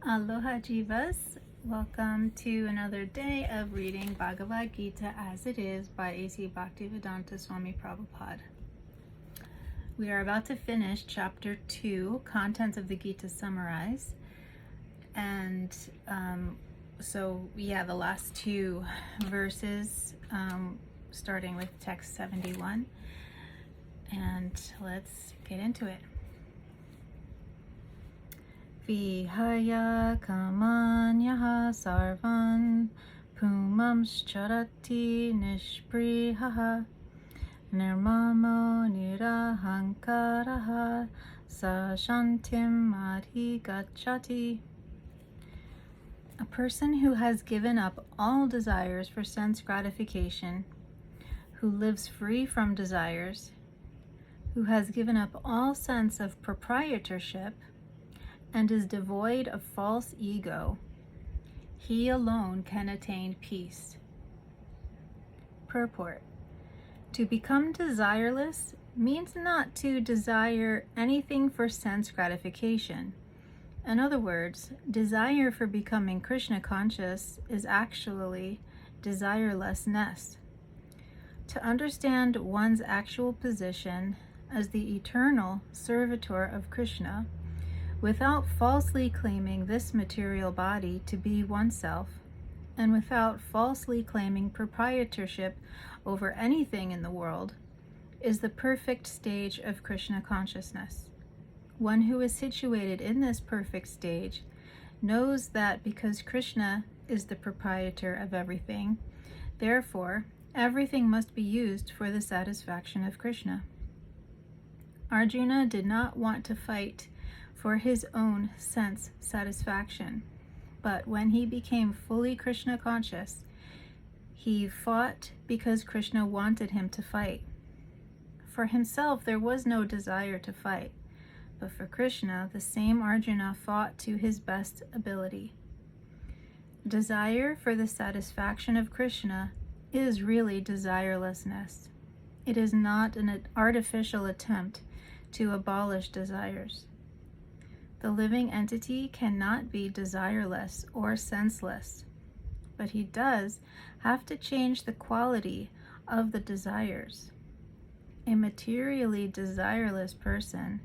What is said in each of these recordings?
Aloha Jivas, welcome to another day of reading Bhagavad Gita as it is by A.C. Bhaktivedanta Swami Prabhupad. We are about to finish chapter 2, Contents of the Gita Summarized. And the last two verses, starting with text 71. And let's get into it. Vihaya kamanyaha sarvan pumamscharati nishprihaha nirmamo nirahankaraha sa shantim adhigacchati. A person who has given up all desires for sense gratification, who lives free from desires, who has given up all sense of proprietorship, and is devoid of false ego, he alone can attain peace. Purport: to become desireless means not to desire anything for sense gratification. In other words, desire for becoming Krishna conscious is actually desirelessness. To understand one's actual position as the eternal servitor of Krishna, without falsely claiming this material body to be oneself, and without falsely claiming proprietorship over anything in the world, is the perfect stage of Krishna consciousness. One who is situated in this perfect stage knows that because Krishna is the proprietor of everything, therefore everything must be used for the satisfaction of Krishna. Arjuna did not want to fight for his own sense satisfaction, but when he became fully Krishna conscious, he fought because Krishna wanted him to fight. For himself, there was no desire to fight, but for Krishna, the same Arjuna fought to his best ability. Desire for the satisfaction of Krishna is really desirelessness. It is not an artificial attempt to abolish desires. The living entity cannot be desireless or senseless, but he does have to change the quality of the desires. A materially desireless person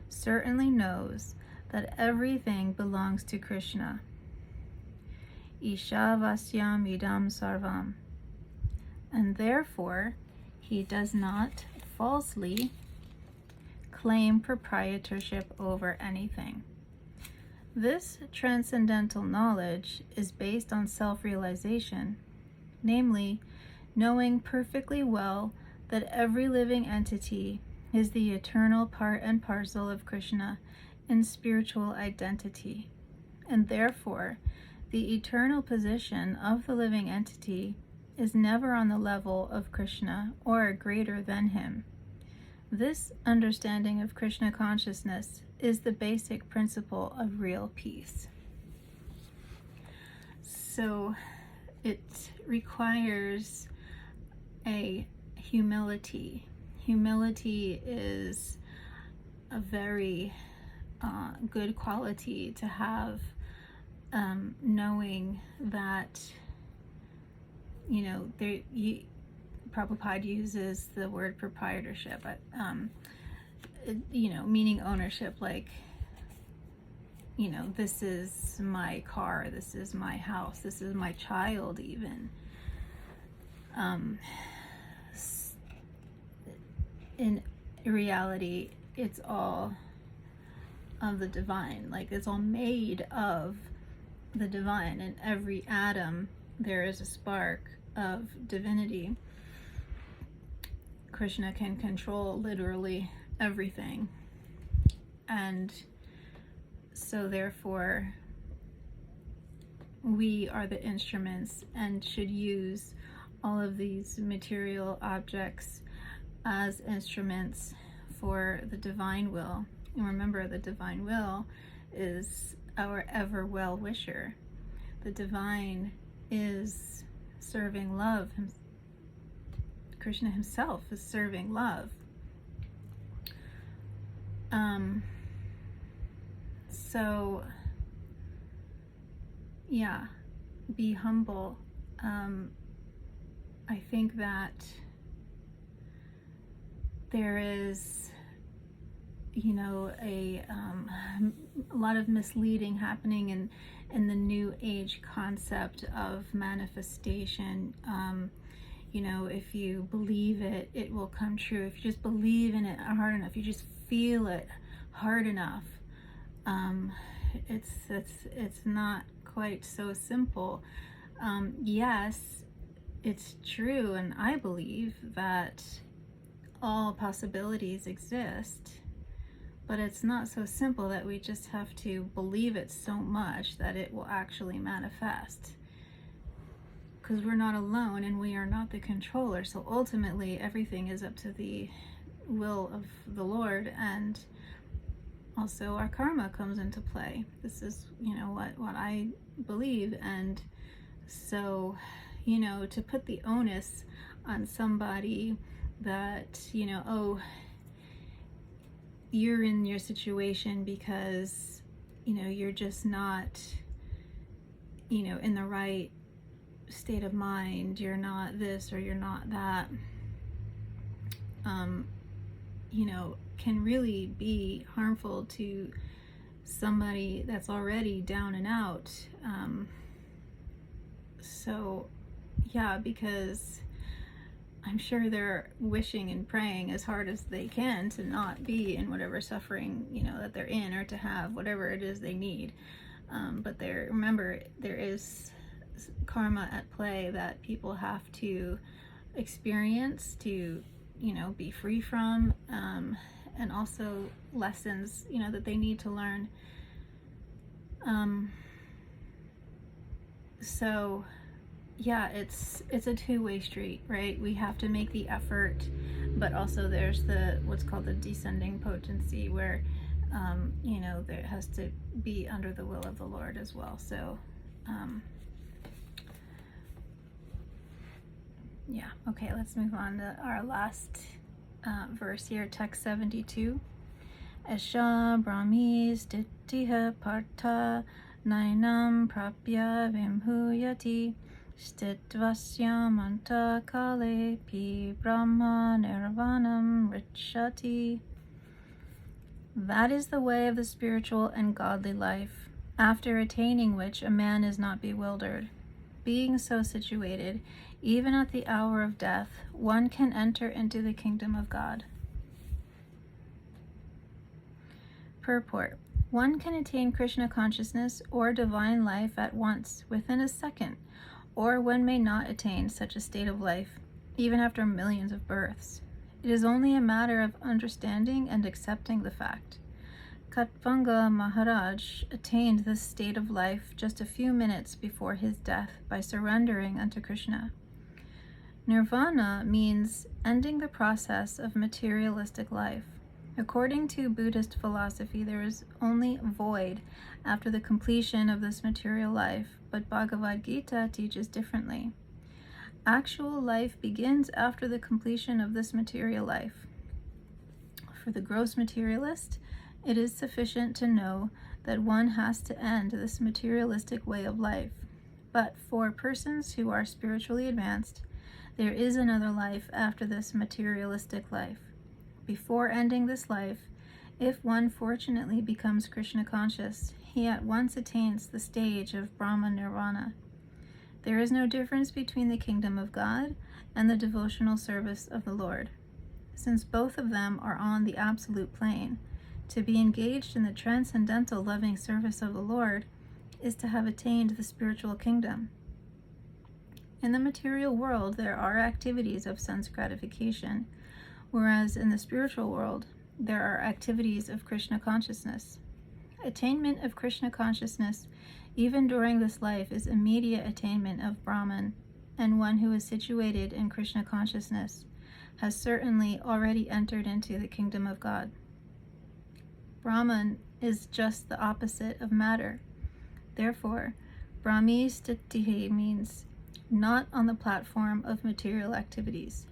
certainly knows that everything belongs to Krishna. Ishavasyam idam sarvam. And therefore, he does not falsely claim proprietorship over anything. This transcendental knowledge is based on self-realization, namely, knowing perfectly well that every living entity is the eternal part and parcel of Krishna in spiritual identity, and therefore the eternal position of the living entity is never on the level of Krishna or greater than him. This understanding of Krishna consciousness is the basic principle of real peace. So it requires a humility. Humility is a very good quality to have, knowing that, Prabhupada uses the word proprietorship, but, meaning ownership, like, this is my car, this is my house, this is my child even. In reality, it's all of the divine, like it's all made of the divine. In every atom, there is a spark of divinity. Krishna can control literally everything. And so therefore, we are the instruments and should use all of these material objects as instruments for the divine will. And remember, the divine will is our ever well-wisher. The divine is serving love. Krishna himself is serving love. So be humble. I think that there is, a lot of misleading happening in the New Age concept of manifestation. If you believe it, it will come true. If you just believe in it hard enough, you just feel it hard enough. It's not quite so simple. Yes, it's true, and I believe that all possibilities exist, but it's not so simple that we just have to believe it so much that it will actually manifest, because we're not alone and we are not the controller. So ultimately everything is up to the will of the Lord, and also our karma comes into play. This is what I believe. And so to put the onus on somebody that oh, you're in your situation because you're just not in the right state of mind, you're not this or you're not that, can really be harmful to somebody that's already down and out. So yeah, because I'm sure they're wishing and praying as hard as they can to not be in whatever suffering that they're in, or to have whatever it is they need. But remember, there is karma at play that people have to experience to be free from, and also lessons that they need to learn. So yeah, it's a two-way street, right? We have to make the effort, but also there's what's called the descending potency, where there has to be under the will of the Lord as well. So yeah, okay, let's move on to our last verse here, text 72. Esha brahmis dittiha partha nainam prapya vimhuyati stitvasya manta kale pi brahma nirvanam richati. That is the way of the spiritual and godly life, after attaining which a man is not bewildered. Being so situated, even at the hour of death, one can enter into the kingdom of God. Purport. One can attain Krishna consciousness or divine life at once, within a second, or one may not attain such a state of life, even after millions of births. It is only a matter of understanding and accepting the fact. Katvanga Maharaj attained this state of life just a few minutes before his death by surrendering unto Krishna. Nirvana means ending the process of materialistic life. According to Buddhist philosophy, there is only void after the completion of this material life, but Bhagavad Gita teaches differently. Actual life begins after the completion of this material life. For the gross materialist, it is sufficient to know that one has to end this materialistic way of life. But for persons who are spiritually advanced, there is another life after this materialistic life. Before ending this life, if one fortunately becomes Krishna conscious, he at once attains the stage of Brahma Nirvana. There is no difference between the kingdom of God and the devotional service of the Lord, since both of them are on the absolute plane. To be engaged in the transcendental loving service of the Lord is to have attained the spiritual kingdom. In the material world, there are activities of sense gratification, whereas in the spiritual world, there are activities of Krishna consciousness. Attainment of Krishna consciousness, even during this life, is immediate attainment of Brahman, and one who is situated in Krishna consciousness has certainly already entered into the kingdom of God. Brahman is just the opposite of matter. Therefore, Brahmi Stitihi means not on the platform of material activities.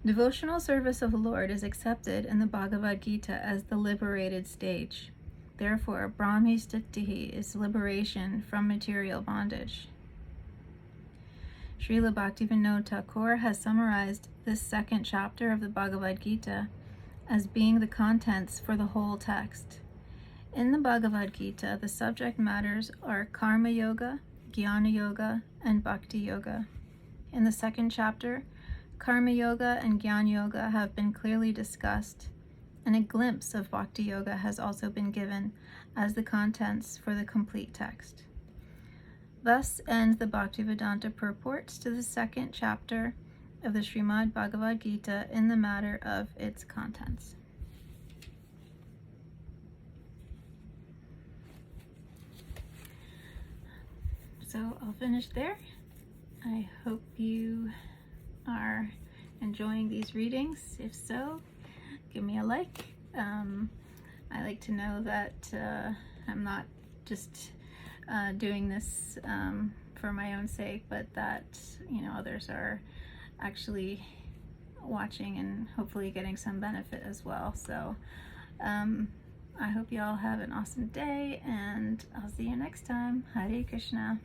Devotional service of the Lord is accepted in the Bhagavad Gita as the liberated stage. Therefore, Brahmistitihi is liberation from material bondage. Srila Bhaktivedanta Thakur has summarized this second chapter of the Bhagavad Gita as being the contents for the whole text. In the Bhagavad Gita, the subject matters are Karma Yoga, Jnana Yoga, and Bhakti Yoga. In the second chapter, Karma Yoga and Jnana Yoga have been clearly discussed, and a glimpse of Bhakti Yoga has also been given as the contents for the complete text. Thus end the Bhaktivedanta purports to the second chapter of the Srimad Bhagavad Gita in the matter of its contents. So I'll finish there. I hope you are enjoying these readings. If so, give me a like. I like to know that I'm not just doing this for my own sake, but that others are actually watching and hopefully getting some benefit as well. So I hope you all have an awesome day, and I'll see you next time. Hare Krishna.